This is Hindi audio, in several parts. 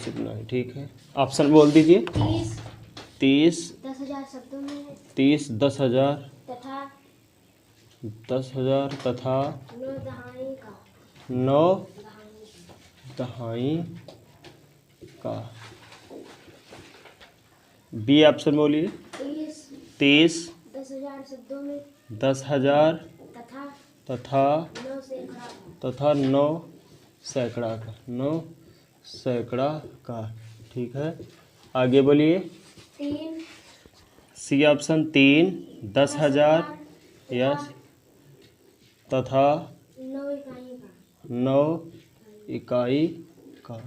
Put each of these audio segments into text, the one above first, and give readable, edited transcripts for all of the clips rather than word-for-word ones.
निश्चित नहीं। ठीक है, ऑप्शन बोल दीजिए। 30 10,000 शब्दों में 30 10,000 तथा 10,000 तथा 9 दहाई का 9 दहाई का। बी ऑप्शन बोलिए। 30 10,000 शब्दों में 10,000 तथा तथा 9 सैकड़ा तथा 9 सैकड़ा का। 9 सैकड़ा का। ठीक है, आगे बोलिए। 3 सी ऑप्शन 3 10,000 यस तथा 9 इकाई का 9 इकाई का।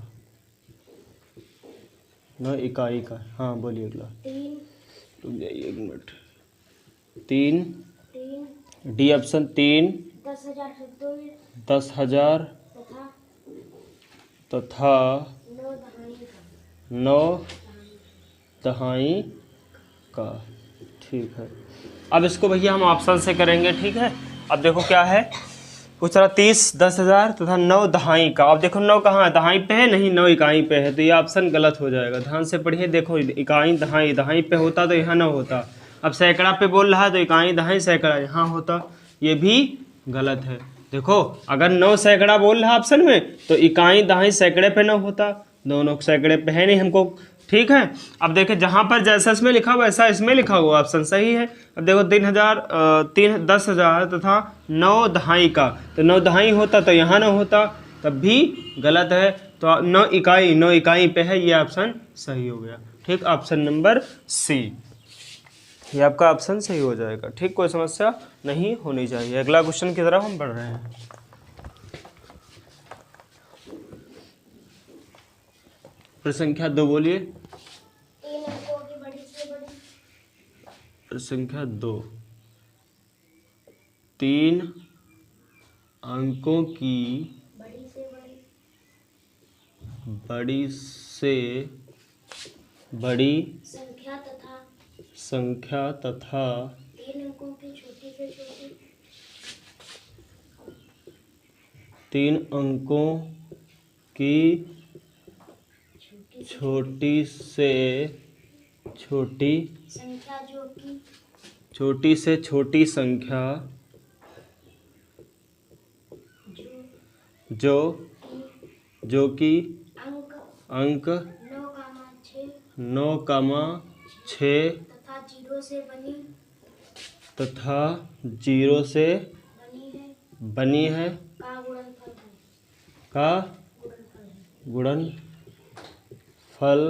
9 इकाई का। हाँ बोलिए अगला। 3 रुक जाइए 1 मिनट। 3 3 डी ऑप्शन 3 10,000 शब्दों में 10,000 तथा तथा 9 दहाई का 9 दहाई का। ठीक है, अब इसको भैया हम ऑप्शन से करेंगे। ठीक है, अब देखो क्या है, पूछ रहा 30 10,000 तथा 9 दहाई का। अब देखो 9 कहाँ है, दहाई पे है नहीं, 9 इकाई पे है, तो ये ऑप्शन गलत हो जाएगा। ध्यान से पढ़िए। देखो इकाई दहाई, दहाई पे होता तो यहाँ ना होता। अब सैकड़ा पे बोल रहा है तो इकाई दहाई सैकड़ा यहाँ होता, ये भी गलत है। देखो अगर 9 सैकड़ा बोल रहा ऑप्शन में तो इकाई दहाई सैकड़े पे ना होता, दोनों सैकड़े पे है नहीं हमको। ठीक है, अब देखिए जहाँ पर जैसा इसमें लिखा हुआ वैसा इसमें लिखा हुआ, ऑप्शन सही है। अब देखो 10,000 तथा 9 दहाई का, तो 9 दहाई होता तो यहाँ ना होता, तब भी गलत है। तो 9 इकाई पे है, ये ऑप्शन सही हो गया। ठीक, ऑप्शन नंबर सी, ये आपका ऑप्शन सही हो जाएगा। ठीक, कोई समस्या नहीं होनी चाहिए। अगला क्वेश्चन की तरफ हम बढ़ रहे हैं। प्रश्न संख्या 2 बोलिए। 3 अंकों की बड़ी से बड़ी प्रश्न संख्या 2 3 अंकों की बड़ी से बड़ी से बड़ी संख्या तथा 3 अंकों की छोटी से छोटी 3 अंकों की छोटी से छोटी संख्या छोटी से छोटी संख्या जो कि अंक 9,6 तथा 0 से बनी है का गुणनफल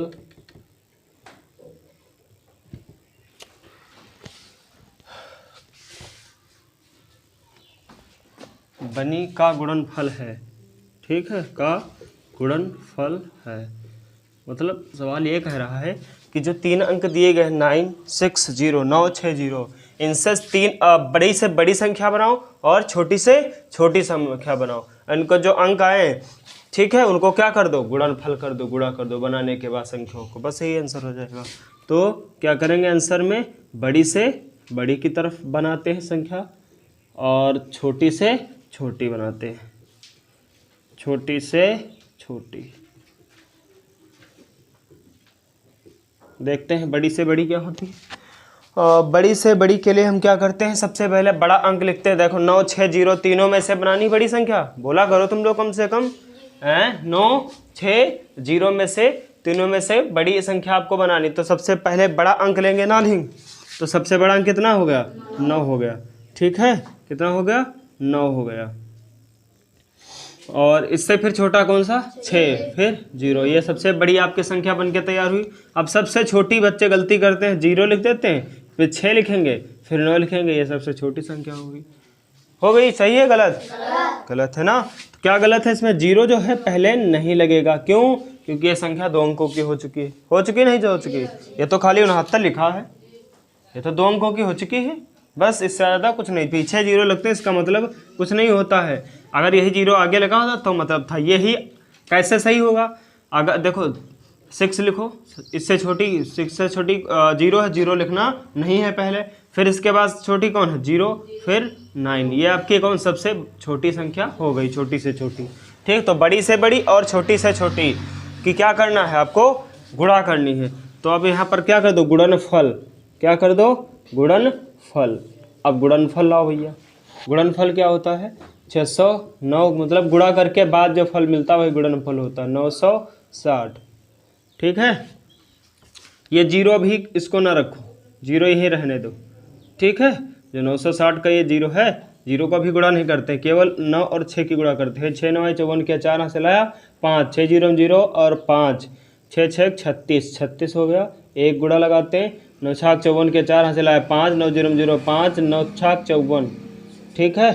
बनी का गुणनफल है। ठीक है, का गुणनफल है। मतलब सवाल ये कह रहा है कि जो 3 अंक दिए गए 960 इनसे 3 बड़ी से बड़ी संख्या बनाओ और छोटी से छोटी संख्या बनाओ। इनको जो अंक आए, ठीक है, उनको क्या कर दो, गुणनफल कर दो, गुणा कर दो बनाने के बाद संख्याओं को, बस यही आंसर हो जाएगा। तो क्या करेंगे आंसर में, बड़ी से बड़ी की तरफ बनाते हैं संख्या और छोटी से छोटी बनाते हैं, छोटी से छोटी। देखते हैं बड़ी से बड़ी क्या होती है। बड़ी से बड़ी के लिए हम क्या करते हैं, सबसे पहले बड़ा अंक लिखते हैं। देखो 960 तीनों में से बनानी बड़ी संख्या, बोला करो तुम लोग कम से कम है। 960 में से तीनों में से बड़ी संख्या आपको बनानी, तो सबसे पहले बड़ा अंक लेंगे ना लिंग, तो सबसे बड़ा अंक कितना हो गया, 9 हो गया। ठीक है, कितना हो गया, 9 हो गया। और इससे फिर छोटा कौन सा, 6, फिर 0। ये सबसे बड़ी आपकी संख्या बनके तैयार हुई। अब सबसे छोटी बच्चे गलती करते हैं, 0 लिख देते हैं, फिर 6 लिखेंगे, फिर 9 लिखेंगे, ये सबसे छोटी संख्या होगी। हो गई, सही है गलत, गलत है ना। तो क्या गलत है इसमें, 0 जो है पहले नहीं लगेगा। क्यों, क्योंकि ये संख्या 2 अंकों की हो चुकी है। हो चुकी नहीं हो चुकी, ये तो खाली 69 लिखा है, ये तो 2 अंकों की हो चुकी है, बस इससे ज़्यादा कुछ नहीं। पीछे 0 लगते हैं इसका मतलब कुछ नहीं होता है। अगर यही 0 आगे लगा होता तो मतलब था यही। कैसे सही होगा, अगर देखो 6 लिखो, इससे छोटी 6 से छोटी 0 है, 0 लिखना नहीं है पहले, फिर इसके बाद छोटी कौन है, 0, फिर 9। ये आपकी कौन सबसे छोटी संख्या हो गई, छोटी से छोटी। ठीक, तो बड़ी से बड़ी और छोटी से छोटी। कि क्या करना है आपको, गुणा करनी है। तो अब यहाँ पर क्या कर दो, गुणनफल, क्या कर दो, गुणनफल। अब गुणनफल लाओ भैया। गुणनफल क्या होता है, 609 मतलब गुणा करके बाद जो फल मिलता है वही गुणनफल होता है, 960। ठीक है, ये जीरो भी इसको ना रखो, जीरो यहीं रहने दो। ठीक है, जो 960 का ये जीरो है, जीरो का भी गुणा नहीं करते, केवल 9 और 6 की गुणा करते हैं। 6 9 54 किया, 4 यहाँ से लाया 5, 6 0 0 और 5, 6 6 36, 36 हो गया। एक गुणा लगाते हैं, 9 छाक 54 के 4 यहाँ से लाया 5, 9 0 0 5, 9 छाक 54। ठीक है,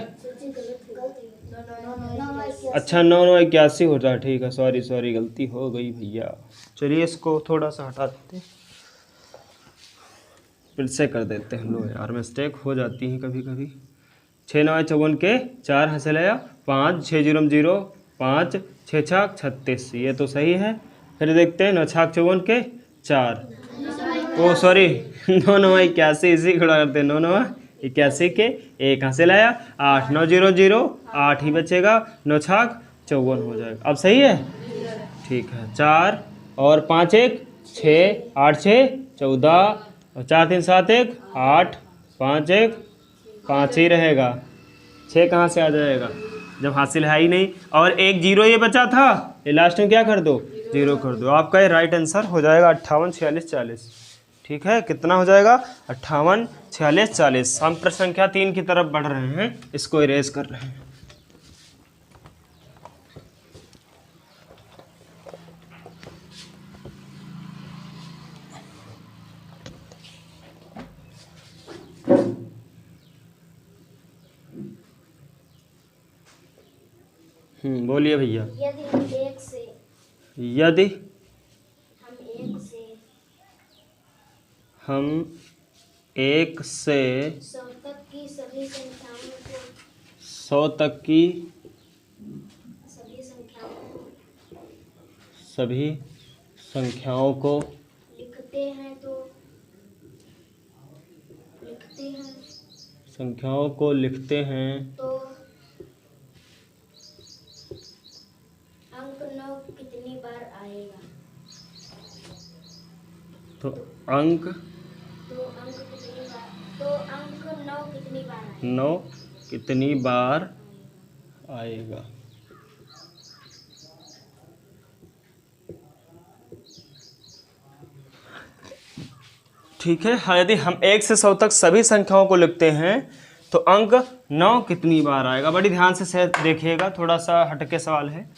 अच्छा 9 9 81 होता है। ठीक है, सॉरी गलती हो गई भैया। चलिए इसको थोड़ा सा हटा देते हैं, फिर से कर देते हैं। लो यार, मिस्टेक हो जाती है कभी कभी। 6 9 54 के 4 यहाँ से लाया 5, 6 0 0 5, 6 छाक 36, ये तो सही है। फिर देखते हैं 9 छाक 54 के 4, ओ सॉरी 9 9 81, इसी गुणा करते हैं। 9 9 81 के 1 यहाँ से लाया 8, 9 0 0 8 ही बचेगा, 9 छाक 54 हो जाएगा। अब सही है, ठीक है। 4 और 5 1 6, 8 6 14 और 4 3 7 1 8, 5 1 5 ही रहेगा, 6 कहाँ से आ जाएगा जब हासिल है ही नहीं। और एक जीरो ये बचा था, ये लास्ट में क्या कर दो, जीरो कर दो। आपका ये राइट आंसर हो जाएगा 58 46 40। ठीक है, कितना हो जाएगा, 58 46 40। हम प्रश्न संख्या 3 की तरफ बढ़ रहे हैं, इसको इरेज कर रहे हैं। बोलिए भैया। यदि हम एक से यदि हम एक से हम 1 से 100 तक की सभी संख्याओं को 100 तक की सभी संख्याओं को लिखते हैं संख्याओं को लिखते हैं तो अंक 9 कितनी बार आएगा। तो अंक तो अंक 9 कितनी बार आएगा। 9 कितनी बार आएगा। ठीक है, हाँ, यदि हम 1 से 100 तक सभी संख्याओं को लिखते हैं तो अंक 9 कितनी बार आएगा। बड़ी ध्यान से देखिएगा, थोड़ा सा हटके सवाल है।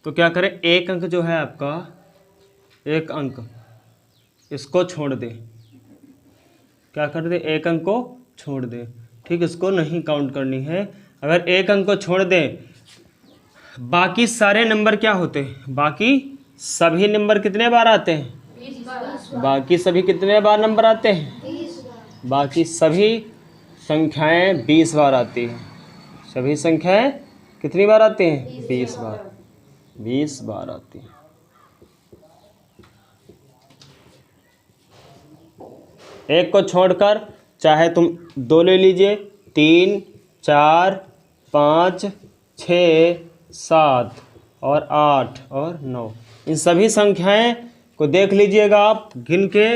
तो क्या करें, एक अंक जो है आपका, एक अंक इसको छोड़ दें। क्या कर दे, एक अंक को छोड़ दें। ठीक, इसको नहीं काउंट करनी है। अगर एक अंक को छोड़ दें, बाकी सारे नंबर क्या होते हैं, बाकी सभी नंबर कितने बार आते हैं, बाकी सभी कितने बार नंबर आते हैं, बाकी सभी संख्याएं 20 बार आती हैं। सभी संख्याएं कितनी बार आती हैं, 20 बार, 20 बार आती हैं। एक को छोड़कर चाहे तुम 2 ले लीजिए, 3 4 5 6 7 और 8 और 9, इन सभी संख्याएं को देख लीजिएगा आप, गिन के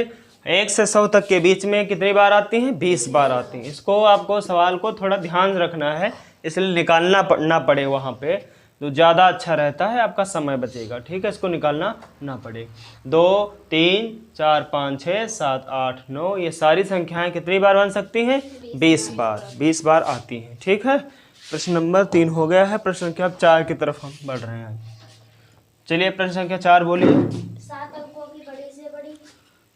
1 से 100 तक के बीच में कितनी बार आती हैं, 20 बार आती हैं। इसको आपको सवाल को थोड़ा ध्यान रखना है, इसलिए निकालना ना पड़े वहाँ पे, तो ज़्यादा अच्छा रहता है, आपका समय बचेगा। ठीक है, इसको निकालना ना पड़े। 2 3 4 5 6 7 8 9, ये सारी संख्याएं कितनी बार बन सकती हैं, 20 बार, 20 बार आती हैं। ठीक है, प्रश्न नंबर 3 हो गया है। प्रश्न संख्या 4 की तरफ हम बढ़ रहे हैं। चलिए प्रश्न संख्या 4 बोलिए। 7 अंकों की बड़ी से बड़ी,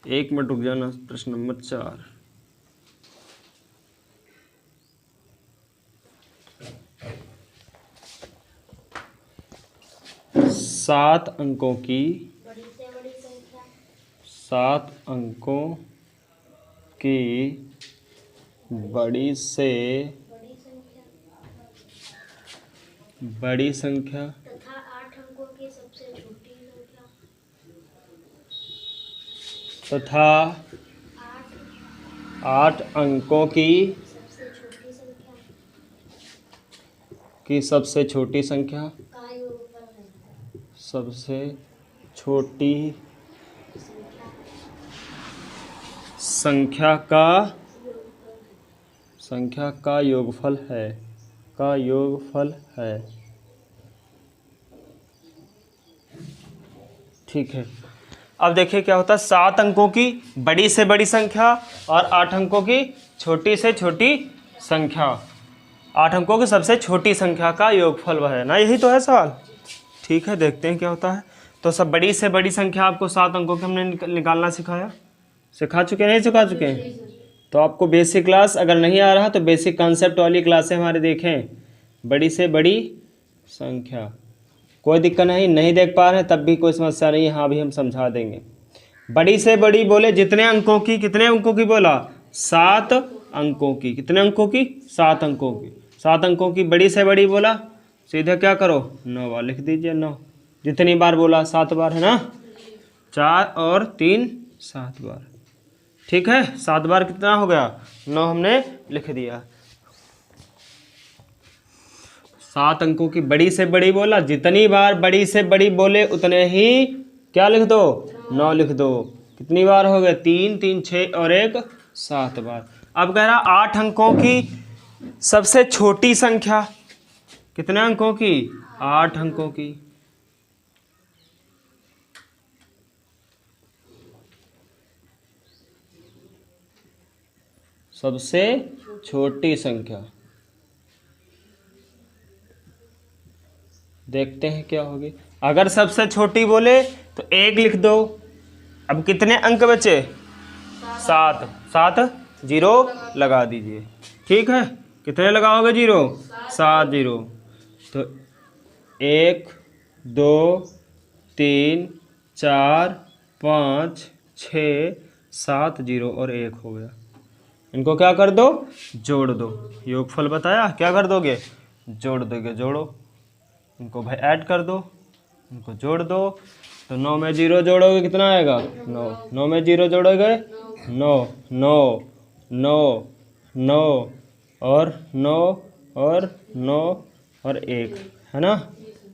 1 मिनट रुक जाना। प्रश्न नंबर 4, 7 अंकों की बड़ी से बड़ी संख्या, 7 अंकों की बड़ी से बड़ी संख्या तथा 8 अंकों की सबसे छोटी संख्या, तथा 8 अंकों की सबसे छोटी संख्या सबसे छोटी संख्या, का योगफल है। सबसे छोटी संख्या संख्या का योगफल है, का योगफल है। ठीक है। अब देखिए क्या होता है, 7 अंकों की बड़ी से बड़ी संख्या और 8 अंकों की छोटी से छोटी संख्या, 8 अंकों की सबसे छोटी संख्या का योगफल वह है ना, यही तो है सवाल। ठीक है, देखते हैं क्या होता है। तो सब बड़ी से बड़ी संख्या आपको 7 अंकों की हमने निकालना सिखा चुके, नहीं सिखा चुके हैं? तो आपको बेसिक क्लास अगर नहीं आ रहा तो बेसिक कॉन्सेप्ट वाली क्लासें हमारे देखें। बड़ी से बड़ी संख्या, कोई दिक्कत नहीं देख पा रहे हैं तब भी कोई समस्या नहीं है, हाँ भी हम समझा देंगे। बड़ी से बड़ी बोले जितने अंकों की, कितने अंकों की बोला? 7 अंकों की। कितने अंकों की? 7 अंकों की। 7 अंकों की बड़ी से बड़ी बोला, सीधे क्या करो 9 बार लिख दीजिए। 9 जितनी बार बोला 7 बार है ना, 4 और 3 7 बार। ठीक है, 7 बार कितना हो गया? 9 हमने लिख दिया। 7 अंकों की बड़ी से बड़ी बोला, जितनी बार बड़ी से बड़ी बोले उतने ही क्या लिख दो? 9 लिख दो। कितनी बार हो गए? 3 3 6 और 1 7 बार। अब कह रहा 8 अंकों की सबसे छोटी संख्या, कितने अंकों की? 8 अंकों की। सबसे छोटी संख्या, देखते हैं क्या होगी। अगर सबसे छोटी बोले तो 1 लिख दो। अब कितने अंक बचे? 7। 7 जीरो लगा दीजिए। ठीक है, कितने लगाओगे जीरो? 7 जीरो। तो 1 2 3 4 5 6 7 जीरो और 1 हो गया। इनको क्या कर दो? जोड़ दो। योगफल बताया, क्या कर दोगे? जोड़ दोगे। जोड़ो इनको भाई, ऐड कर दो, इनको जोड़ दो। तो 9 में 0 जोड़ोगे कितना आएगा? 9। 9 में 0 जोड़ोगे 9 9 9 9 और 9 और 9 और 1 है ना।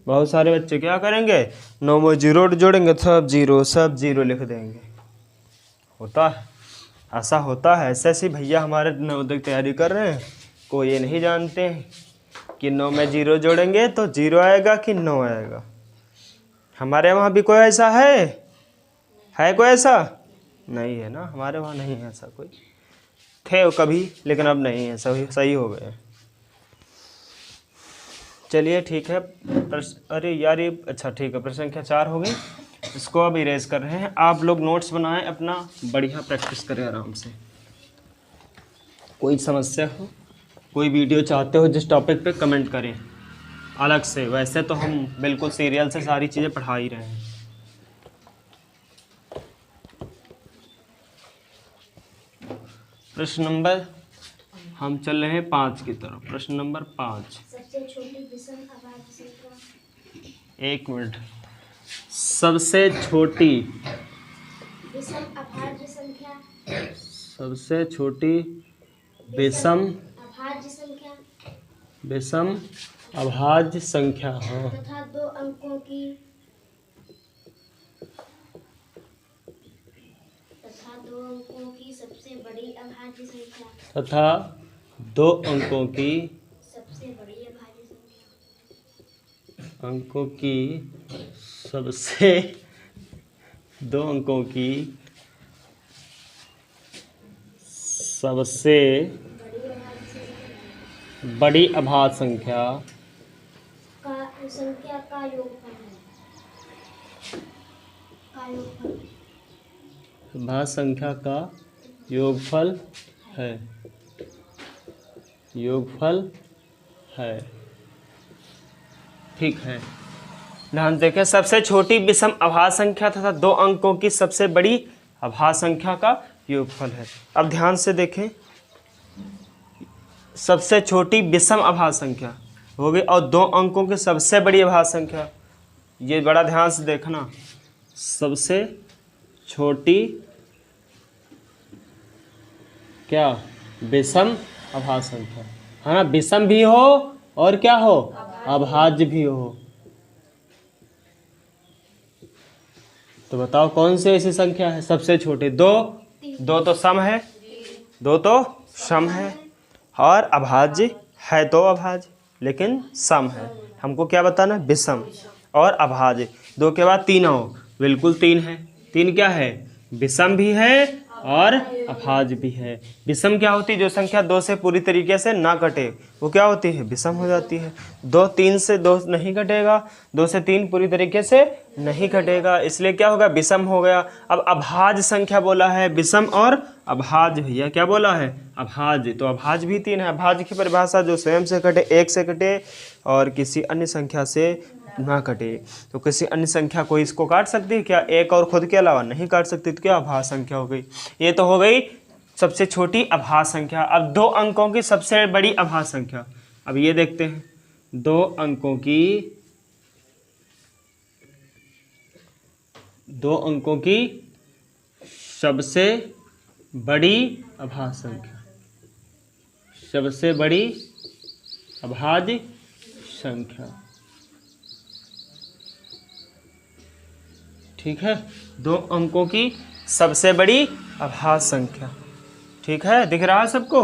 बहुत सारे बच्चे क्या करेंगे? 9 में 0 जोड़ेंगे, सब जीरो लिख देंगे। होता है, ऐसा होता है। ऐसे ऐसे भैया हमारे नवोदय की तैयारी कर रहे हैं, कोई ये नहीं जानते हैं कि 9 में 0 जोड़ेंगे तो 0 आएगा कि 9 आएगा। हमारे वहाँ भी कोई ऐसा है कोई ऐसा? नहीं है ना, हमारे वहाँ नहीं है ऐसा कोई। थे कभी लेकिन अब नहीं है, सही हो गए। चलिए ठीक है। अरे यार ये अच्छा ठीक है, प्रश्न संख्या 4 हो गई, इसको अब इरेज कर रहे हैं। आप लोग नोट्स बनाएं, अपना बढ़िया प्रैक्टिस करें आराम से। कोई समस्या हो, कोई वीडियो चाहते हो जिस टॉपिक पे, कमेंट करें अलग से। वैसे तो हम बिल्कुल सीरियल से सारी चीज़ें पढ़ा ही रहे हैं। प्रश्न नंबर, हम चल रहे हैं 5 की तरफ। प्रश्न नंबर 5। सबसे छोटी विषम अभाज्य संख्या। 1 मिनट। सबसे छोटी विषम अभाज्य संख्या। सबसे छोटी विषम अभाज्य संख्या। विषम अभाज्य संख्या, हाँ। तथा 2 अंकों की सबसे बड़ी अभाज्य संख्या। तथा 2 अंकों की सबसे बड़ी अभाज्य संख्या। अंकों की सबसे 2 अंकों की सबसे बड़ी अभाज्य संख्या का योगफल है। अभाज्य संख्या का योगफल है। योगफल है। ठीक है, ध्यान देखें। सबसे छोटी विषम अभाज्य संख्या तथा 2 अंकों की सबसे बड़ी अभाज्य संख्या का योगफल है। अब ध्यान से देखें, सबसे छोटी विषम अभाज्य संख्या हो गई और 2 अंकों की सबसे बड़ी अभाज्य संख्या। ये बड़ा ध्यान से देखना, सबसे छोटी क्या? विषम अभाज्य संख्या है ना। विषम भी हो और क्या हो? अभाज्य भी हो। तो बताओ कौन सी ऐसी संख्या है सबसे छोटी? दो। दो तो सम है, दो तो सम है, और अभाज्य है तो अभाज्य, लेकिन सम है। हमको क्या बताना? विषम और अभाज्य। दो के बाद तीन हो, बिल्कुल तीन है। तीन क्या है? विषम भी है और अभाज्य भी है। विषम क्या होती है? जो संख्या दो से पूरी तरीके से ना कटे वो क्या होती है? विषम हो जाती है। दो तीन से दो नहीं कटेगा, दो से तीन पूरी तरीके से नहीं कटेगा, इसलिए क्या होगा? विषम हो गया। अब अभाज्य संख्या बोला है, विषम और अभाज्य। भैया क्या बोला है? अभाज्य। तो अभाज्य भी तीन है। अभाज्य की परिभाषा जो स्वयं से कटे, एक से कटे और किसी अन्य संख्या से ना कटे। तो किसी अन्य संख्या को इसको काट सकती है क्या? एक और खुद के अलावा नहीं काट सकती, तो क्या अभाज्य संख्या हो गई। ये तो हो गई सबसे छोटी अभाज्य संख्या। अब दो अंकों की सबसे बड़ी अभाज्य संख्या, अब ये देखते हैं। दो अंकों की सबसे बड़ी अभाज्य संख्या, सबसे बड़ी अभाज्य संख्या। ठीक है, दो अंकों की सबसे बड़ी अभाज्य संख्या। ठीक है, दिख रहा है सबको?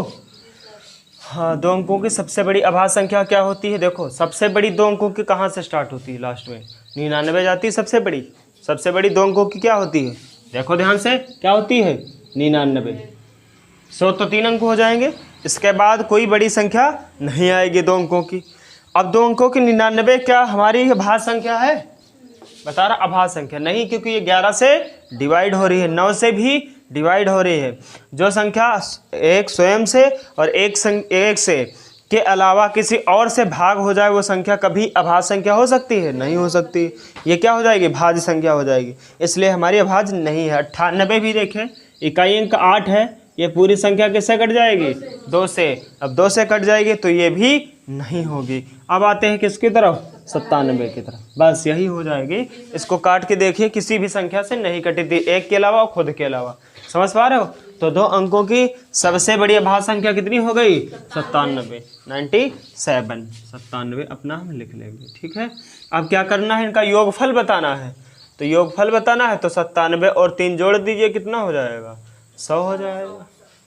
हाँ, दो अंकों की सबसे बड़ी अभाज्य संख्या क्या होती है? देखो, सबसे बड़ी दो अंकों की कहाँ से स्टार्ट होती है? लास्ट में 99 जाती है सबसे बड़ी। सबसे बड़ी दो अंकों की क्या होती है? देखो ध्यान से, क्या होती है? 99। 100 तो 3 अंक हो जाएंगे, इसके बाद कोई बड़ी संख्या नहीं आएगी दो अंकों की। अब दो अंकों की 99 क्या हमारी अभाज्य संख्या है? बता रहा अभाज्य संख्या नहीं, क्योंकि ये 11 से डिवाइड हो रही है, 9 से भी डिवाइड हो रही है। जो संख्या एक स्वयं से और एक से के अलावा किसी और से भाग हो जाए, वो संख्या कभी अभाज्य संख्या हो सकती है? नहीं हो सकती। ये क्या हो जाएगी? भाज्य संख्या हो जाएगी, इसलिए हमारी अभाज्य नहीं है। 98 भी देखें, इकाई अंक 8 है, ये पूरी संख्या किससे कट जाएगी? 2 से। अब 2 से कट जाएगी तो ये भी नहीं होगी। अब आते हैं किसकी तरफ? 97 की तरफ। बस यही हो जाएगी। इसको काट के देखिए, किसी भी संख्या से नहीं कटी थी, एक के अलावा और खुद के अलावा। समझ पा रहे हो? तो दो अंकों की सबसे बड़ी अभाज्य संख्या कितनी हो गई? 97। 97 अपना हम लिख लेंगे। ठीक है, अब क्या करना है? इनका योगफल बताना है। तो योगफल बताना है तो 97 और 3 जोड़ दीजिए, कितना हो जाएगा? 100 हो जाएगा।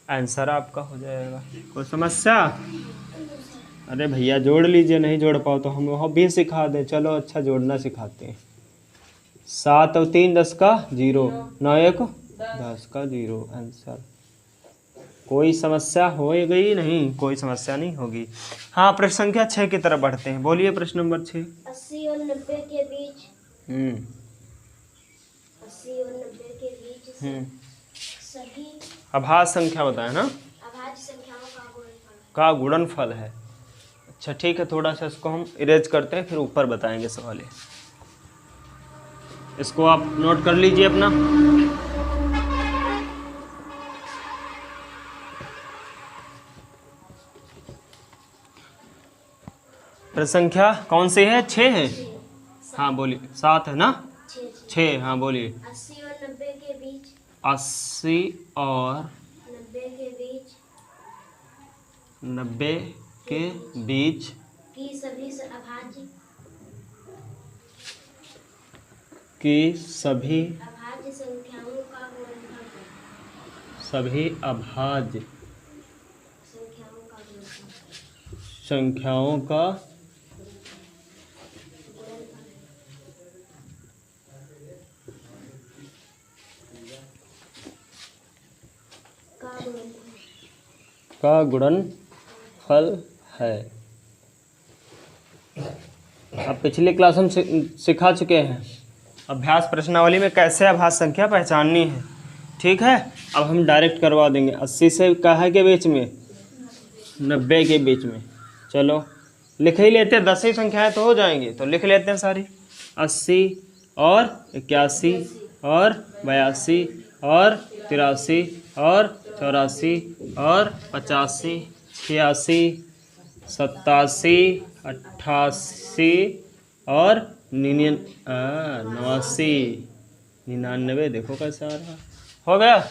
आंसर आपका हो जाएगा। कोई समस्या? अरे भैया जोड़ लीजिए, नहीं जोड़ पाओ तो हम वहाँ भी सिखा दें। चलो अच्छा, जोड़ना सिखाते हैं। 7 और 3 10 का 0, 9 1 10 का 0 आंसर। कोई समस्या हो गई? नहीं, कोई समस्या नहीं होगी। हाँ, प्रश्न संख्या 6 की तरफ बढ़ते हैं। बोलिए प्रश्न नंबर 6। 80 और 90 के बीच 80 और 90 के बीच सभी अभाज्य संख्या बताए ना, अभाज्य संख्याओं का गुणनफल है। अच्छा ठीक है, थोड़ा सा इसको हम इरेज करते हैं, फिर ऊपर बताएंगे सवाल। इसको आप नोट कर लीजिए अपना। प्रश्न संख्या कौन सी है? 6 है। हाँ बोलिए। 7 है ना? 6। हाँ बोलिए। 80 और 90 के बीच 80 और 90 के बीच 90 के बीच की सभी अभाज्य अभाज्य संख्याओं का गुणनफल। सभी अभाज्य संख्याओं का गुणनफल है। अब पिछले क्लास हम सिखा चुके हैं अभ्यास प्रश्नावली में कैसे अभाज्य संख्या पहचाननी है। ठीक है, अब हम डायरेक्ट करवा देंगे। 80 से कहाँ के बीच में? 90 के बीच में। चलो लिख ही लेते हैं, 10 ही संख्याएं तो हो जाएंगी, तो लिख लेते हैं सारी। 80 और 81 और 82 और 83 और 84 और 85 86 87 88 और 99। देखो कैसा आ रहा हो गया।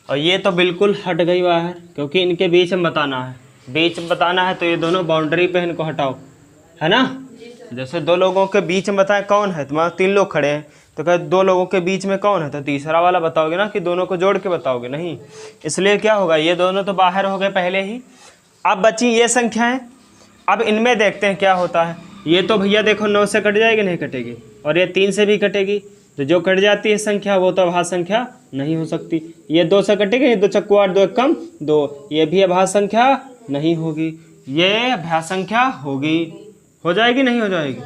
और ये तो बिल्कुल हट गई बाहर, क्योंकि इनके बीच में बताना है। बीच में बताना है तो ये दोनों बाउंड्री पे इनको हटाओ, है ना? जैसे दो लोगों के बीच में बताएं कौन है, तुम्हारे 3 लोग खड़े हैं, तो कहे दो लोगों के बीच में कौन है, तो तीसरा वाला बताओगे ना कि दोनों को जोड़ के बताओगे, नहीं। इसलिए क्या होगा, ये दोनों तो बाहर हो गए पहले ही। अब बची ये संख्याएं, अब इनमें देखते हैं क्या होता है। ये तो भैया देखो 9 से कट जाएगी, नहीं कटेगी, और ये 3 से भी कटेगी, तो जो कट जाती है संख्या वो तो अभाज्य संख्या नहीं हो सकती। ये 2 से कटेगी, 2 चक्कू 8, 2 कम 2, ये भी अभाज्य संख्या नहीं होगी, ये अभाज्य संख्या होगी। हो जाएगी नहीं हो जाएगी,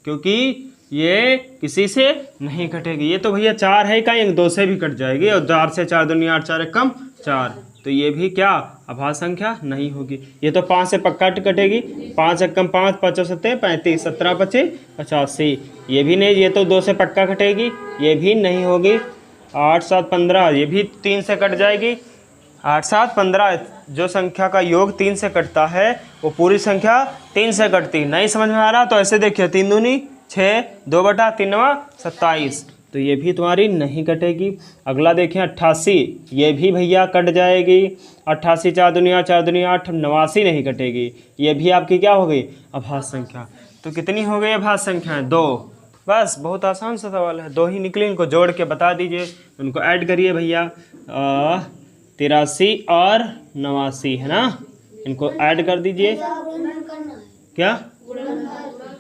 क्योंकि ये किसी से नहीं कटेगी। ये तो भैया 4 है कहीं, 2 से भी कट जाएगी, और 4 से 4 दूनी 8, 4 कम 4, तो ये भी क्या अभाज्य संख्या नहीं होगी। ये तो 5 से पक्का कटेगी, 5 एकम 5, 5 7 35, 17 25 85, ये भी नहीं। ये तो 2 से पक्का कटेगी, ये भी नहीं होगी। 8 7 15, ये भी 3 से कट जाएगी। 8 7 15, जो संख्या का योग 3 से कटता है वो पूरी संख्या 3 से कटती। नहीं समझ में आ रहा तो ऐसे देखिए, 3 दूनी 6, 2 बटा 3 27, तो ये भी तुम्हारी नहीं कटेगी। अगला देखें 88, ये भी भैया कट जाएगी। 88 4 दुनिया 4 दुनिया 8, 89 नहीं कटेगी, ये भी आपकी क्या हो गई अभाज्य संख्या। तो कितनी हो गई अभाज्य संख्याएं, 2। बस बहुत आसान सा सवाल है, 2 ही निकली, इनको जोड़ के बता दीजिए, उनको ऐड करिए भैया। 83 और 89 है ना, इनको ऐड कर दीजिए। क्या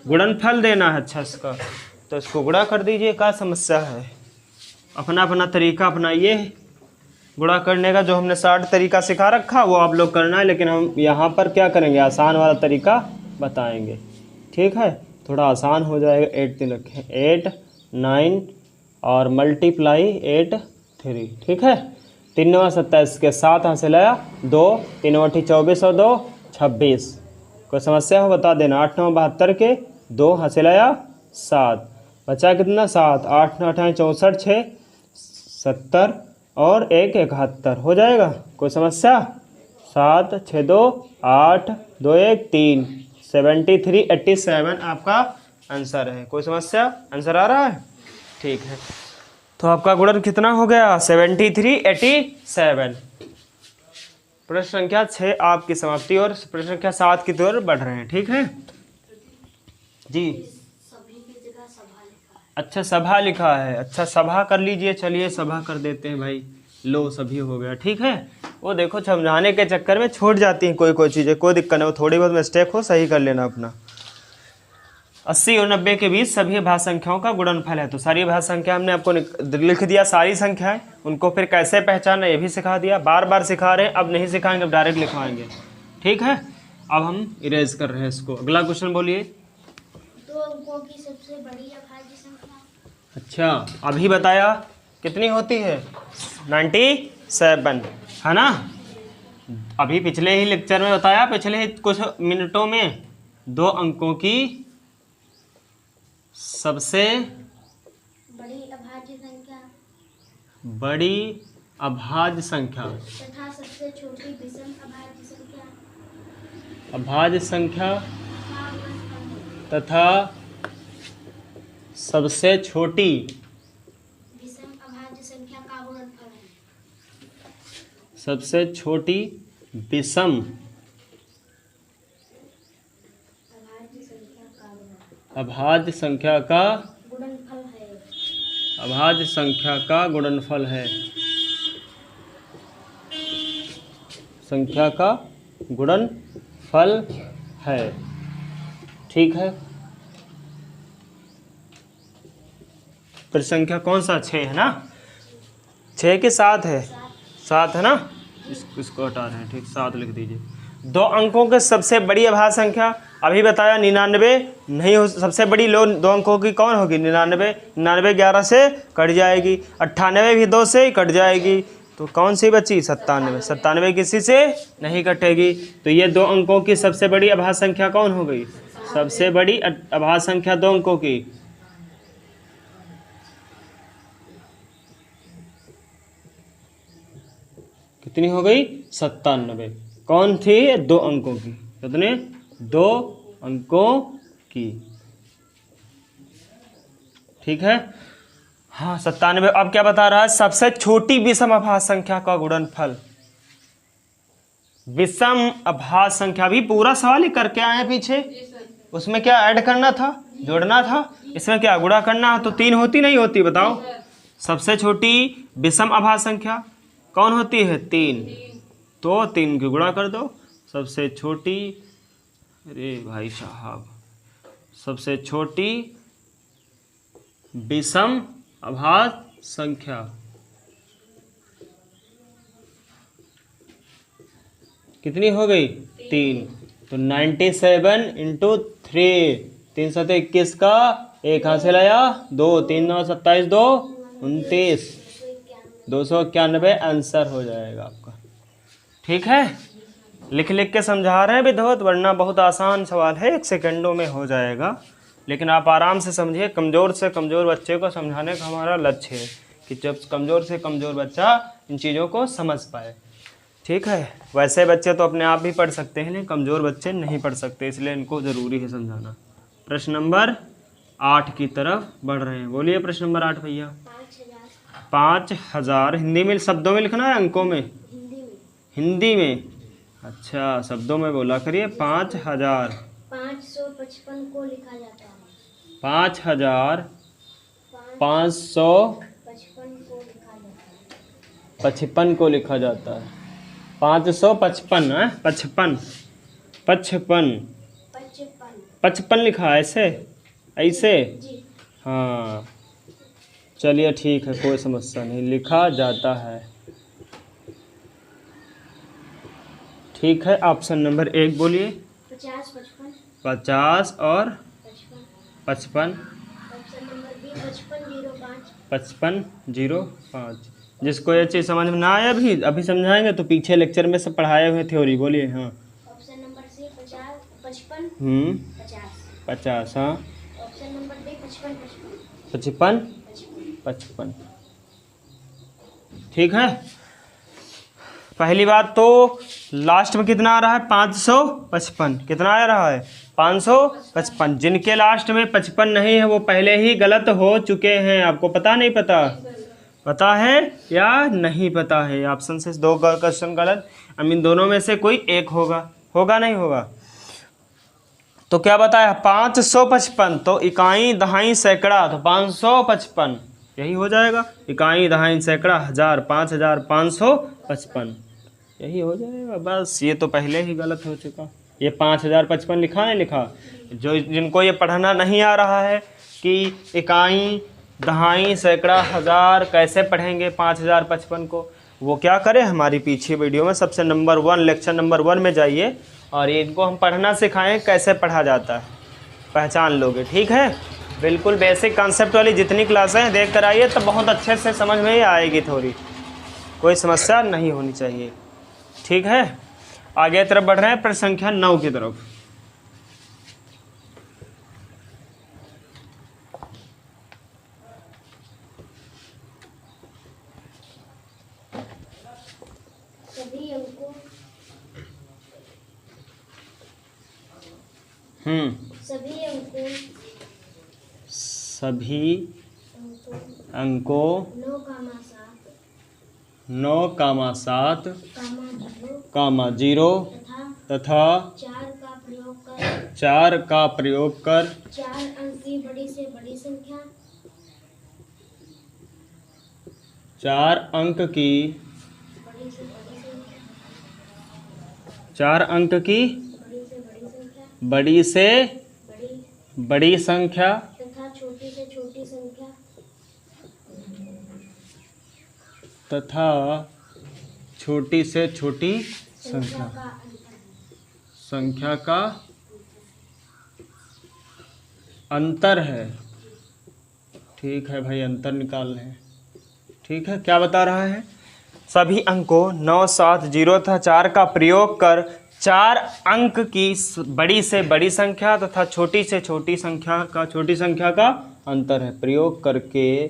गुणनफल देना है, अच्छा इसका, तो इसको गुणा कर दीजिए, क्या समस्या है। अपना अपना तरीका अपनाइए गुणा करने का, जो हमने 60 तरीका सिखा रखा वो आप लोग करना है, लेकिन हम यहाँ पर क्या करेंगे, आसान वाला तरीका बताएंगे, ठीक है। थोड़ा आसान हो जाएगा। 8 दिन रखें, 8 9 और मल्टीप्लाई 8 3, ठीक है। 3 9 27 के 7 यहाँ से लाया 2, 3 8 24 और 2 26। कोई समस्या हो बता देना। 8 9 72 के 2 यहाँ से लाया 7, बचा कितना 7, 8 9 8 64 6 70 और 1 71, हो जाएगा। कोई समस्या। 7 6 2 8 2 1 3, 73 87 आपका आंसर है। कोई समस्या, आंसर आ रहा है, ठीक है। तो आपका गुणन कितना हो गया, 73 87। प्रश्न संख्या 6 आपकी समाप्ति और प्रश्न संख्या 7 की ओर बढ़ रहे हैं, ठीक है जी। सभी की जगह सभा लिखा है। अच्छा सभा लिखा है, अच्छा सभा कर लीजिए, चलिए सभा कर देते हैं भाई। लो सभी हो गया, ठीक है। वो देखो समझाने के चक्कर में छूट जाती हैं कोई चीज़ें, कोई दिक्कत नहीं, वो थोड़ी बहुत मिस्टेक हो सही कर लेना अपना। 80 और 90 के बीच सभी अभाज्य संख्याओं का गुणनफल है। तो सारी अभाज्य संख्या हमने आपको लिख दिया, सारी संख्याएं, उनको फिर कैसे पहचानना ये भी सिखा दिया। बार बार सिखा रहे हैं, अब नहीं सिखाएंगे, अब डायरेक्ट लिखवाएंगे, ठीक है। अब हम इरेज कर रहे हैं इसको। अगला क्वेश्चन बोलिए। 2 अंकों की सबसे बड़ी अभाज्य संख्या। अच्छा अभी बताया कितनी होती है, 97, है ना। अभी पिछले ही लेक्चर में बताया, पिछले ही कुछ मिनटों में, 2 अंकों की सबसे बड़ी अभाज्य संख्या तथा सबसे छोटी विषम अभाज्य संख्या अभाज्य संख्या का गुणनफल तथा सबसे छोटी विषम अभाज्य संख्या का गुणनफल है। सबसे छोटी विषम अभाज्य संख्या का गुणनफल है। अभाज्य संख्या का गुणनफल है। संख्या का गुणनफल है, ठीक है। फिर संख्या कौन सा, 6 है ना, 6 के 7 है, 7 है ना, इसको हटा रहे हैं, ठीक, 7 लिख दीजिए। 2 अंकों के सबसे बड़ी अभाज्य संख्या अभी बताया 99 नहीं हो, सबसे बड़ी 2 अंकों की कौन होगी, 99। 99 11 से कट जाएगी, 98 भी 2 से ही कट जाएगी, तो कौन सी बची, 97। 97 किसी से नहीं कटेगी, तो ये 2 अंकों की सबसे बड़ी अभाज्य संख्या कौन हो गई, सबसे बड़ी अभाज्य संख्या 2 अंकों की। कितनी हो गई, 97। कौन थी, 2 अंकों की, कितने, 2 अंकों की, ठीक है। हाँ 97। अब क्या बता रहा है, सबसे छोटी विषम अभाज्य संख्या का गुणनफल। विषम अभाज्य संख्या भी पूरा सवाल ही करके आए पीछे, उसमें क्या ऐड करना था, जोड़ना था। इसमें क्या गुणा करना है, तो 3 होती नहीं होती बताओ। सबसे छोटी विषम अभाज्य संख्या कौन होती है, 3, तो 3 की गुणा कर दो। सबसे छोटी, अरे भाई साहब, सबसे छोटी विषम अभाज्य संख्या कितनी हो गई, 3। तो 97 इंटू 3, 3 सौ 21 का 1 कहाँ से लाया, 2, 3 9 27, 2 29, 291 आंसर हो जाएगा आपका। ठीक है, लिख लिख के समझा रहे हैं विद्वत, वरना बहुत आसान सवाल है, 1 सेकंडों में हो जाएगा। लेकिन आप आराम से समझिए, कमज़ोर से कमज़ोर बच्चे को समझाने का हमारा लक्ष्य है कि जब कमज़ोर से कमज़ोर बच्चा इन चीज़ों को समझ पाए। ठीक है, वैसे बच्चे तो अपने आप भी पढ़ सकते हैं, लेकिन कमज़ोर बच्चे नहीं पढ़ सकते, इसलिए इनको ज़रूरी है समझाना। प्रश्न नंबर 8 की तरफ बढ़ रहे हैं। बोलिए प्रश्न नंबर 8 भैया। 5000 हिंदी में शब्दों में लिखना है, अंकों में, हिंदी में। अच्छा, शब्दों में बोला करिए। 5000 555 को लिखा जाता है। 5555 को लिखा जाता है। 555 है, 55 55 लिखा है, ऐसे ऐसे। हाँ चलिए ठीक है, कोई समस्या नहीं, लिखा जाता है। ठीक है, ऑप्शन नंबर 1 बोलिए। 50 और 55। 5505। जिसको ये चीज़ समझ में ना आए अभी समझाएंगे, तो पीछे लेक्चर में सब पढ़ाए हुए थ्योरी। बोलिए। हाँ, ऑप्शन नंबर सी 50 55 50। हाँ, ऑप्शन नंबर डी 55। ठीक है, पहली बात तो लास्ट में कितना आ रहा है, 555। कितना आ रहा है, 555। जिनके लास्ट में 55 नहीं है वो पहले ही गलत हो चुके हैं। आपको पता नहीं पता, पता है या नहीं पता है? ऑप्शन से 2 क्वेश्चन गलत, आई मीन दोनों में से कोई एक होगा नहीं होगा। तो क्या बताया, 555। तो इकाई दहाई सैकड़ा, तो 555 यही हो जाएगा। इकाई दहाई सैकड़ा, 1000, 5555 यही हो जाएगा। बस ये तो पहले ही गलत हो चुका। ये 5055 लिखा नहीं लिखा। जो जिनको ये पढ़ना नहीं आ रहा है कि इकाई दहाई सैकड़ा हज़ार कैसे पढ़ेंगे 5055 को, वो क्या करें, हमारी पीछे वीडियो में सबसे नंबर 1 लेक्चर नंबर 1 में जाइए और इनको हम पढ़ना सिखाएं कैसे पढ़ा जाता है, पहचान लोगे। ठीक है, बिल्कुल बेसिक कॉन्सेप्ट वाली जितनी क्लासें हैं देख कर आइए, तो बहुत अच्छे से समझ में ही आएगी थोड़ी, कोई समस्या नहीं होनी चाहिए। ठीक है, आगे तरफ बढ़ रहे हैं, प्रश्न संख्या 9 की तरफ। सभी अंकों सभी अंकों 9,7 0 तथा 4 का प्रयोग कर 4 अंक की बड़ी से बड़ी संख्या 4 अंक की बड़ी से बड़ी संख्या 4 अंक की बड़ी से बड़ी संख्या तथा छोटी से छोटी संख्या तथा छोटी से छोटी संख्या का अंतर है। ठीक है भाई, अंतर निकाल रहे हैं। ठीक है, क्या बता रहा है, सभी अंकों 9, 7, 0 तथा 4 का प्रयोग कर 4 अंक की बड़ी से बड़ी संख्या तथा छोटी से छोटी संख्या का अंतर है, प्रयोग करके।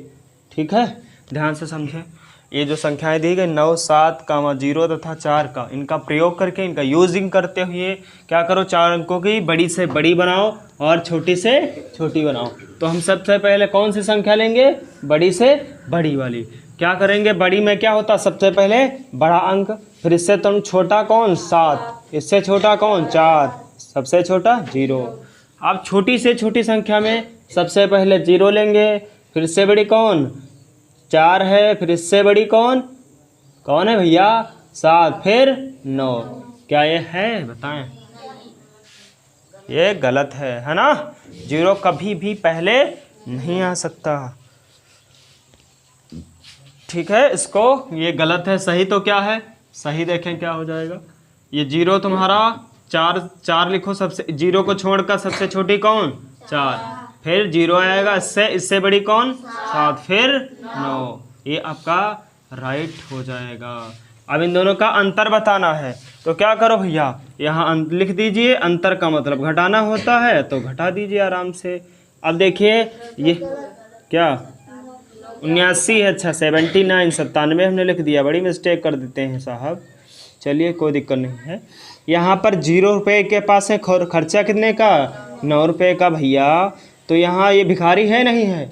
ठीक है, ध्यान से समझें। ये जो संख्याएं दी गई 9, 7, 0 तथा 4 का, इनका प्रयोग करके, इनका यूजिंग करते हुए क्या करो, 4 अंकों की बड़ी से बड़ी बनाओ और छोटी से छोटी बनाओ। तो हम सबसे पहले कौन सी संख्या लेंगे, बड़ी से बड़ी वाली। क्या करेंगे, बड़ी में क्या होता, सबसे पहले बड़ा अंक, फिर इससे तुम छोटा कौन, 7, इससे छोटा कौन, 4, सबसे छोटा 0। आप छोटी से छोटी संख्या में सबसे पहले 0 लेंगे, फिर इससे बड़ी कौन 4 है, फिर इससे बड़ी कौन है भैया 7, फिर 9। क्या ये है बताएं? ये गलत है ना? 0 कभी भी पहले नहीं आ सकता। ठीक है, इसको ये गलत है। सही तो क्या है? सही देखें क्या हो जाएगा। ये 0 तुम्हारा 4 लिखो, सबसे 0 को छोड़कर सबसे छोटी कौन 4, फिर 0 आएगा, इससे बड़ी कौन 7, फिर 9। ये आपका राइट हो जाएगा। अब इन दोनों का अंतर बताना है तो क्या करो भैया, यहाँ लिख दीजिए। अंतर का मतलब घटाना होता है तो घटा दीजिए आराम से। अब देखिए ये क्या 79 है, अच्छा 79, 97 हमने लिख दिया, बड़ी मिस्टेक कर देते हैं साहब। चलिए कोई दिक्कत नहीं है। यहाँ पर 0 रुपये के पास है, खर्चा कितने का 9 रुपये का भैया। तो यहाँ ये भिखारी है नहीं है,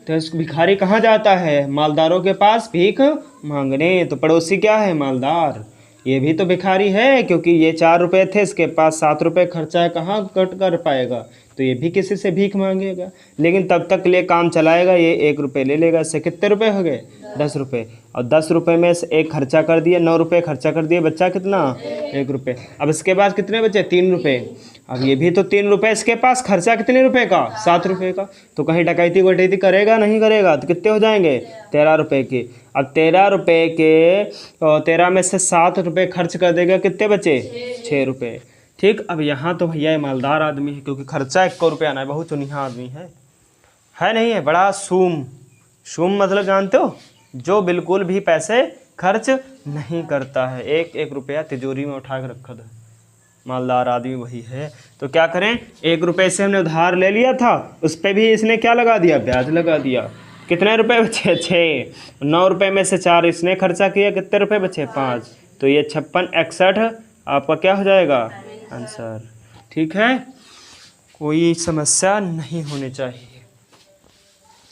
तो इस भिखारी कहाँ जाता है? मालदारों के पास भीख मांगने। तो पड़ोसी क्या है? मालदार। ये भी तो भिखारी है, क्योंकि ये 4 रुपये थे, इसके पास 7 रुपये खर्चा है, कहाँ कट कर पाएगा? तो ये भी किसी से भीख मांगेगा, लेकिन तब तक ले काम चलाएगा। ये 1 रुपये ले लेगा। इससे कितने रुपए हो गए? 10 रुपये। और 10 रुपये में से 1 खर्चा कर दिया, 9 रुपये खर्चा कर दिए, बच्चा कितना 1 रुपये। अब इसके पास कितने बचे? 3 रुपये। अब ये भी तो 3 रुपये, इसके पास खर्चा कितने रुपए का? 7 रुपये का। तो कहीं डकैती वकैती करेगा? नहीं करेगा। तो कितने हो जाएंगे? 13 रुपये के। अब 13 रुपये के 13 में से 7 रुपये खर्च कर देगा, कितने बचे? 6 रुपये। ठीक। अब यहाँ तो भैया ईमानदार आदमी है, क्योंकि खर्चा 1 रुपये आना है, बहुत चुनिया आदमी है नहीं है? बड़ा शूम मतलब जानते हो? जो बिल्कुल भी पैसे खर्च नहीं करता है, 1 रुपया तिजोरी में उठा के रखा था। मालदार आदमी वही है। तो क्या करें, 1 रुपये से हमने उधार ले लिया था, उस पर भी इसने क्या लगा दिया? ब्याज लगा दिया। कितने रुपए बचे? 6। 9 रुपये में से 4 इसने खर्चा किया, कितने रुपए बचे? 5। तो ये 56 61 आपका क्या हो जाएगा आंसर। ठीक है, कोई समस्या नहीं होनी चाहिए।